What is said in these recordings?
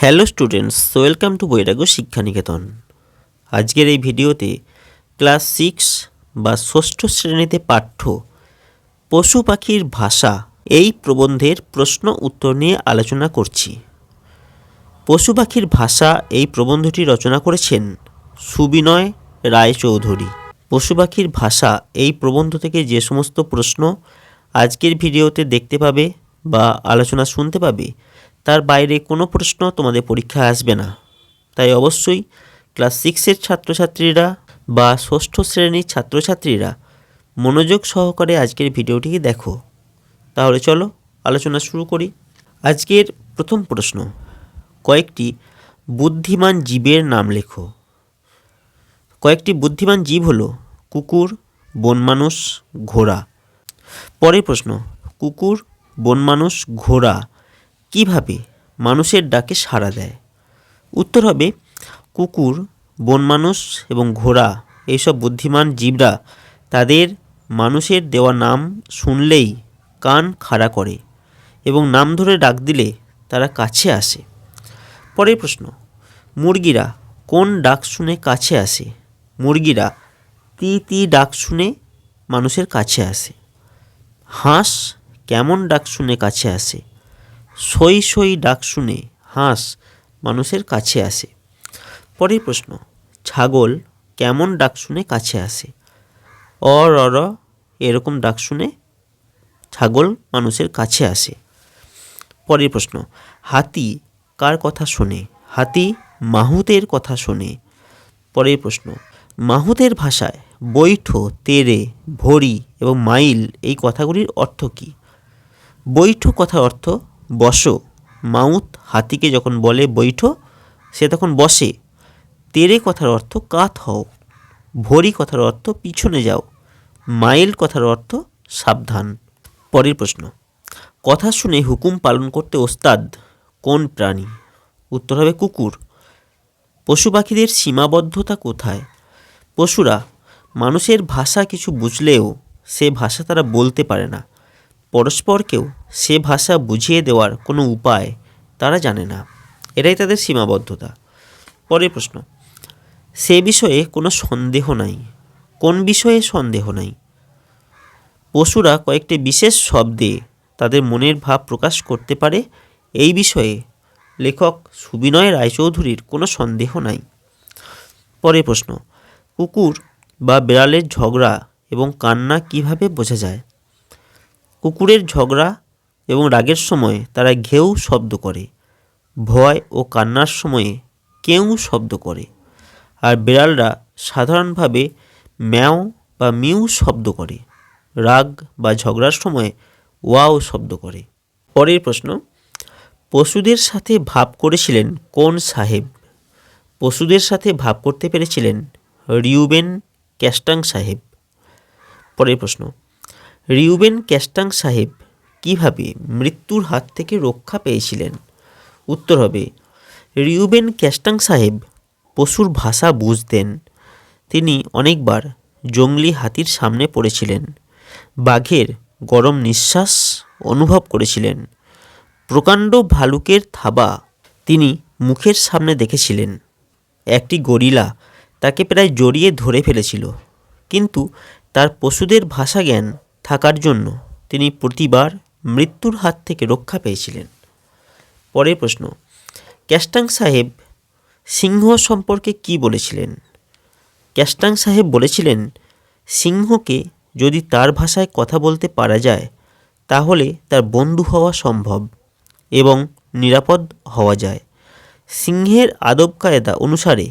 Hello students, welcome to বৈরাগ্য শিক্ষানিকেতন। আজকের এই ভিডিওতে ক্লাস 6 বা ষষ্ঠ শ্রেণীতে পাঠ্য পশু পাখির ভাষা এই প্রবন্ধের প্রশ্ন উত্তর নিয়ে আলোচনা করছি। পশু পাখির ভাষা এই প্রবন্ধটি রচনা করেছেন সুবিনয় রায়চৌধুরী। পশু পাখির ভাষা এই প্রবন্ধ থেকে যে সমস্ত প্রশ্ন আজকের ভিডিওতে দেখতে পাবে বা আলোচনা শুনতে পাবে, তার বাইরে কোনো প্রশ্ন তোমাদের পরীক্ষায় আসবে না। তাই অবশ্যই ক্লাস 6-এর ছাত্রছাত্রীরা বা ষষ্ঠ শ্রেণীর ছাত্রছাত্রীরা মনোযোগ সহকারে আজকের ভিডিওটিকে দেখো। তাহলে চলো আলোচনা শুরু করি। আজকের প্রথম প্রশ্ন, কয়েকটি বুদ্ধিমান জীবের নাম লেখো। কয়েকটি বুদ্ধিমান জীব হলো কুকুর, বনমানুষ, ঘোড়া। পরের প্রশ্ন, কুকুর, বনমানুষ, ঘোড়া কিভাবে মানুষের ডাকে সাড়া দেয়? উত্তর হবে, কুকুর, বনমানুষ এবং ঘোড়া এইসব বুদ্ধিমান জীবরা তাদের মানুষের দেওয়া নাম শুনলেই কান খাড়া করে এবং নাম ধরে ডাক দিলে তারা কাছে আসে। পরের প্রশ্ন, মুরগিরা কোন ডাক শুনে কাছে আসে? মুরগিরা তি তি ডাক শুনে মানুষের কাছে আসে। হাঁস কেমন ডাক শুনে কাছে আসে? সই সই ডাক শুনে হাঁস মানুষের কাছে আসে। পরের প্রশ্ন, ছাগল কেমন ডাক শুনে কাছে আসে? অ র র এরকম ডাক শুনে ছাগল মানুষের কাছে আসে। পরের প্রশ্ন, হাতি কার কথা শোনে? হাতি মাহুতের কথা শোনে। পরের প্রশ্ন, মাহুতের ভাষায় বৈঠো, তেরে, ভরি এবং মাইল এই কথাগুলির অর্থ কী? বৈঠো কথার অর্থ বসো। মাউথ হাতিকে যখন বলে বৈঠো, সে তখন বসে। তেরে কথার অর্থ কাত হও। ভরি কথার অর্থ পিছনে যাও। মাইল কথার অর্থ সাবধান। পরের প্রশ্ন, কথা শুনে হুকুম পালন করতে ওস্তাদ কোন প্রাণী? উত্তর হবে কুকুর। পশু পাখিদের সীমাবদ্ধতা কোথায়? পশুরা মানুষের ভাষা কিছু বুঝলেও সে ভাষা তারা বলতে পারে না। পরস্পরকেও সে ভাষা বুঝিয়ে দেওয়ার কোনো উপায় তারা জানে না। এটাই তাদের সীমাবদ্ধতা। পরের প্রশ্ন, সে বিষয়ে কোনো সন্দেহ নাই। কোন বিষয়ে সন্দেহ নাই? পশুরা কয়েকটি বিশেষ শব্দে তাদের মনের ভাব প্রকাশ করতে পারে, এই বিষয়ে লেখক সুবিনয় রায়চৌধুরীর কোনো সন্দেহ নাই। পরের প্রশ্ন, কুকুর বা বিড়ালের ঝগড়া এবং কান্না কিভাবে বোঝা যায়? কুকুরের ঝগড়া এবং রাগের সময় তারা ঘেউ শব্দ করে, ভয় ও কান্নার সময়ে কেউ শব্দ করে, আর বিড়ালরা সাধারণভাবে ম্যাও বা মিউ শব্দ করে। রাগ বা ঝগড়ার সময় ওয়াও শব্দ করে। পরের প্রশ্ন, পশুদের সাথে ভাব করেছিলেন কোন সাহেব? পশুদের সাথে ভাব করতে পেরেছিলেন রিউবেন ক্যাস্টাং সাহেব। পরের প্রশ্ন, রিউবেন ক্যাস্টাং সাহেব কিভাবে মৃত্যুর হাত থেকে রক্ষা পেয়েছিলেন? উত্তর হবে, রিউবেন ক্যাস্টাং সাহেব পশুর ভাষা বুঝতেন। তিনি অনেকবার জংলি হাতির সামনে পড়েছিলেন, বাঘের গরম নিঃশ্বাস অনুভব করেছিলেন, প্রকাণ্ড ভালুকের থাবা তিনি মুখের সামনে দেখেছিলেন। একটি গরিলা তাকে প্রায় জড়িয়ে ধরে ফেলেছিল, কিন্তু তার পশুদের ভাষা জ্ঞান থাকার জন্য তিনি প্রতিবার মৃত্যুর হাত থেকে রক্ষা পেয়েছিলেন। পরের প্রশ্ন, ক্যাস্টাং সাহেব সিংহ সম্পর্কে কি বলেছিলেন? ক্যাস্টাং সাহেব বলেছিলেন, সিংহকে যদি তার ভাষায় কথা বলতে পারা যায় তাহলে তার বন্ধু হওয়া সম্ভব এবং নিরাপদ হওয়া যায়। সিংহের আদব কায়দা অনুসারে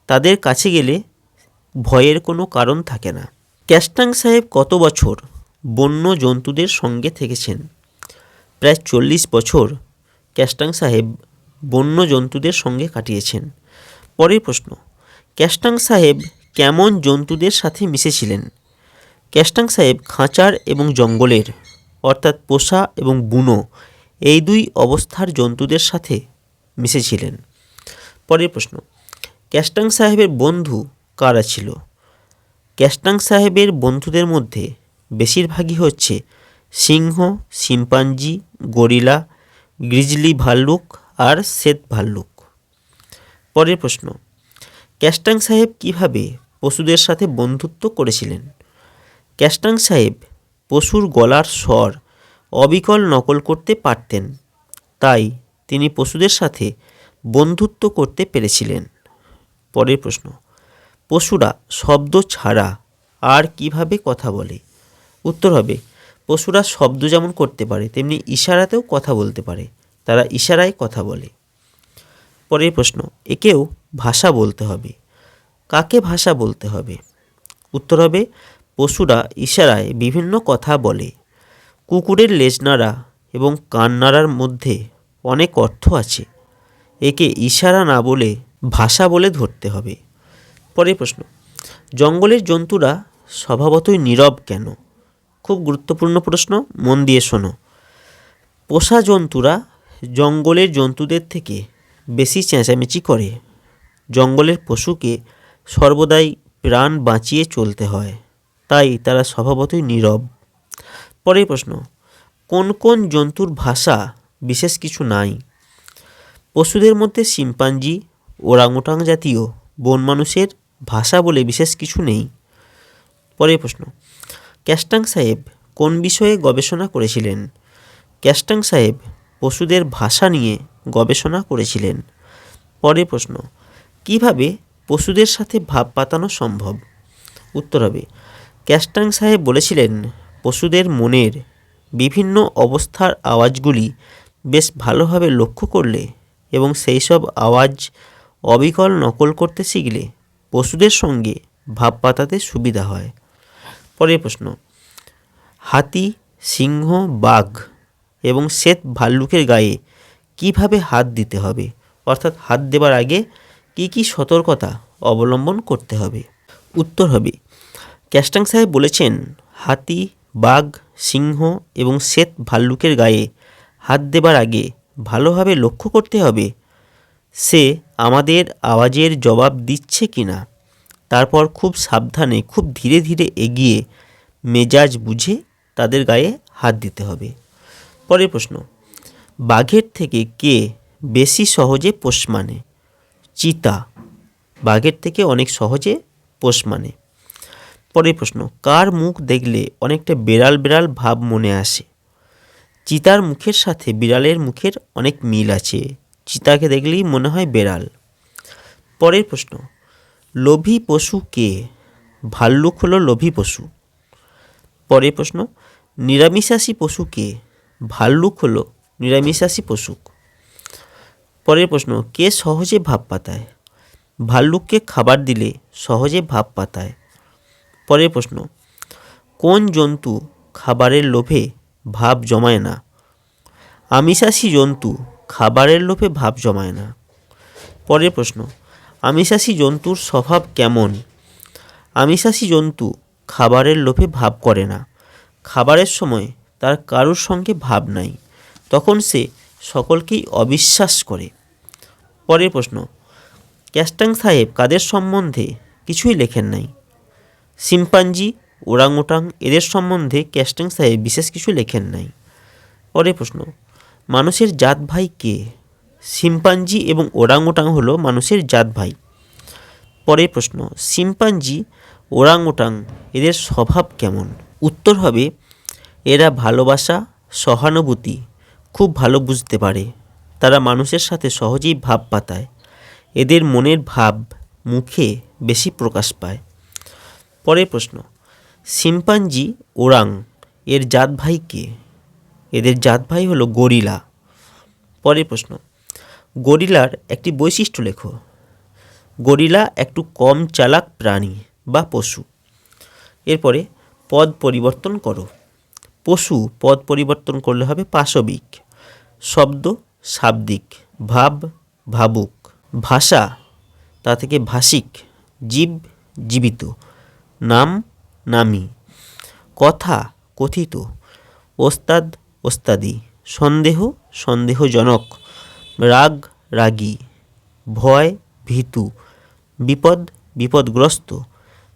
তাদের কাছে গেলে ভয়ের কোনো কারণ থাকে না। ক্যাস্টাং সাহেব কত বছর বন্য জন্তুদের সঙ্গে থেকেছেন? প্রায় 40 বছর ক্যাস্টাং সাহেব বন্য জন্তুদের সঙ্গে কাটিয়েছেন। পরের প্রশ্ন, ক্যাস্টাং সাহেব কেমন জন্তুদের সাথে মিশেছিলেন? ক্যাস্টাং সাহেব খাঁচার এবং জঙ্গলের অর্থাৎ পোষা এবং বুনো এই দুই অবস্থার জন্তুদের সাথে মিশেছিলেন। পরের প্রশ্ন, ক্যাস্টাং সাহেবের বন্ধু কারা ছিল? ক্যাস্টাং সাহেবের বন্ধুদের মধ্যে বেশিরভাগই হচ্ছে সিংহ, শিম্পাঞ্জি, গরিলা, গ্রিজলি ভাল্লুক আর শ্বেত ভাল্লুক। পরের প্রশ্ন, ক্যাস্টাং সাহেব কিভাবে পশুদের সাথে বন্ধুত্ব করেছিলেন? ক্যাস্টাং সাহেব পশুর গলার স্বর অবিকল নকল করতে পারতেন, তাই তিনি পশুদের সাথে বন্ধুত্ব করতে পেরেছিলেন। পরের প্রশ্ন, পশুরা শব্দ ছাড়া আর কিভাবে কথা বলে? উত্তর হবে, পশুরা শব্দ যেমন করতে পারে তেমনি ইশারাতেও কথা বলতে পারে, তারা ইশারায় কথা বলে। পরের প্রশ্ন, একেও ভাষা বলতে হবে। কাকে ভাষা বলতে হবে? উত্তর হবে, পশুরা ইশারায় বিভিন্ন কথা বলে। কুকুরের লেজ নাড়া এবং কান নাড়ার মধ্যে অনেক অর্থ আছে, একে ইশারা না বলে ভাষা বলে ধরতে হবে। পরের প্রশ্ন, জঙ্গলের জন্তুরা স্বভাবতই নীরব কেন? খুব গুরুত্বপূর্ণ প্রশ্ন, মন দিয়ে শোনো। পোষা জন্তুরা জঙ্গলের জন্তুদের থেকে বেশি চেঁচামেচি করে। জঙ্গলের পশুকে সর্বদাই প্রাণ বাঁচিয়ে চলতে হয়, তাই তারা স্বভাবতই নীরব। পরের প্রশ্ন, কোন কোন জন্তুর ভাষা বিশেষ কিছু নাই? পশুদের মধ্যে শিম্পাঞ্জি, ওরাংওটাং জাতীয় বন মানুষের ভাষা বলে বিশেষ কিছু নেই। পরের প্রশ্ন, ক্যাস্টাং সাহেব কোন বিষয়ে গবেষণা করেছিলেন? ক্যাস্টাং সাহেব পশুদের ভাষা নিয়ে গবেষণা করেছিলেন। পরের প্রশ্ন, কিভাবে পশুদের সাথে ভাব পাতানো সম্ভব? উত্তর হবে, ক্যাস্টাং সাহেব বলেছিলেন পশুদের মনের বিভিন্ন অবস্থার আওয়াজগুলি বেশ ভালোভাবে লক্ষ্য করলে এবং সেই সব আওয়াজ অবিকল নকল করতে শিখলে পশুদের সঙ্গে ভাব পাতাতে সুবিধা হয়। পরের প্রশ্ন, হাতি, সিংহ, বাঘ এবং শ্বেত ভাল্লুকের গায়ে কিভাবে হাত দিতে হবে, অর্থাৎ হাত দেবার আগে কি কি সতর্কতা অবলম্বন করতে হবে? উত্তর হবে, ক্যাস্টাং সাহেব বলেছেন হাতি, বাঘ, সিংহ এবং শ্বেত ভাল্লুকের গায়ে হাত দেবার আগে ভালোভাবে লক্ষ্য করতে হবে সে আমাদের আওয়াজের জবাব দিচ্ছে কি না। তারপর খুব সাবধানে খুব ধীরে ধীরে এগিয়ে মেজাজ বুঝে তাদের গায়ে হাত দিতে হবে। পরের প্রশ্ন, বাঘের থেকে কে বেশি সহজে পোষ মানে? চিতা বাঘের থেকে অনেক সহজে পোষ মানে। পরের প্রশ্ন, কার মুখ দেখলে অনেকটা বেড়াল বেড়াল ভাব মনে আসে? চিতার মুখের সাথে বিড়ালের মুখের অনেক মিল আছে, চিতাকে দেখলেই মনে হয় বেড়াল। পরের প্রশ্ন, লোভী পশু কে? ভাল্লুক হলো লোভী পশু। পরের প্রশ্ন, নিরামিষাশী পশু কে? ভাল্লুক হলো নিরামিষাশী পশু। পরের প্রশ্ন, কে সহজে ভাব পাতায়? ভাল্লুককে খাবার দিলে সহজে ভাব পাতায়। পরের প্রশ্ন, কোন জন্তু খাবারের লোভে ভাব জমায় না? আমিষাশী জন্তু খাবারের লোভে ভাব জমায় না। পরের প্রশ্ন, আমিষাশী জন্তুর স্বভাব কেমন? আমিষাশী জন্তু খাবারের লোভে ভাব করে না। খাবারের সময় তার কারুর সঙ্গে ভাব নাই, তখন সে সকলকেই অবিশ্বাস করে। পরের প্রশ্ন, ক্যাস্টাং সাহেব কাদের সম্বন্ধে কিছুই লেখেন নাই? শিম্পাঞ্জি, ওরাংওটাং এদের সম্বন্ধে ক্যাস্টাং সাহেব বিশেষ কিছু লেখেন নাই। পরের প্রশ্ন, মানুষের জাত ভাই কে? শিম্পাঞ্জি এবং ওরাংওটাং হলো মানুষের জাত ভাই। পরের প্রশ্ন, শিম্পাঞ্জি, ওরাংওটাং এদের স্বভাব কেমন? উত্তর হবে, এরা ভালোবাসা, সহানুভূতি খুব ভালো বুঝতে পারে, তারা মানুষের সাথে সহজেই ভাব পাতায়, এদের মনের ভাব মুখে বেশি প্রকাশ পায়। পরের প্রশ্ন, শিম্পাঞ্জি, ওরাং এর জাত ভাই কে? এদের জাত ভাই হলো গরিলা। পরের প্রশ্ন, গরিলার একটি বৈশিষ্ট্য লেখো। গরিলা একটু কম চালাক প্রাণী বা পশু। এরপরে পদ পরিবর্তন করো। পশু পদ পরিবর্তন করলে হবে পাশবিক, শব্দ শাব্দিক, ভাব ভাবুক, ভাষা তা থেকে ভাষিক, জীব জীবিত, নাম নামী, কথা কথিত, ওস্তাদ ওস্তাদি, সন্দেহ সন্দেহজনক, রাগ রাগী, ভয় ভীতু, বিপদ বিপদগ্রস্ত,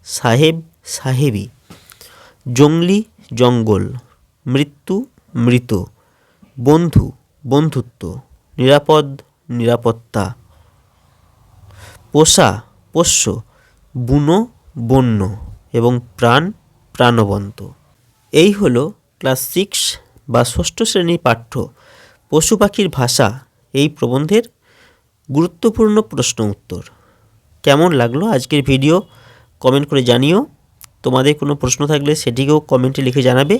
সাহেব সাহেবী, জঙ্গলি জঙ্গল, মৃত্যু মৃত, বন্ধু বন্ধুত্ব, নিরাপদ নিরাপত্তা। পোষা পোষ্য, বুনো বন্য এবং প্রাণ প্রাণবন্ত। এই হলো ক্লাস 6 বা ষষ্ঠ শ্রেণীর পাঠ্য পশু পাখির ভাষা এই প্রবন্ধের গুরুত্বপূর্ণ প্রশ্ন উত্তর। কেমন লাগলো আজকের ভিডিও কমেন্ট করে জানিও। তোমাদের কোনো প্রশ্ন থাকলে সেটিকেও কমেন্টে লিখে জানাবে।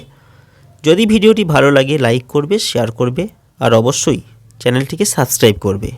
যদি ভিডিওটি ভালো লাগে লাইক করবে, শেয়ার করবে আর অবশ্যই চ্যানেলটিকে সাবস্ক্রাইব করবে।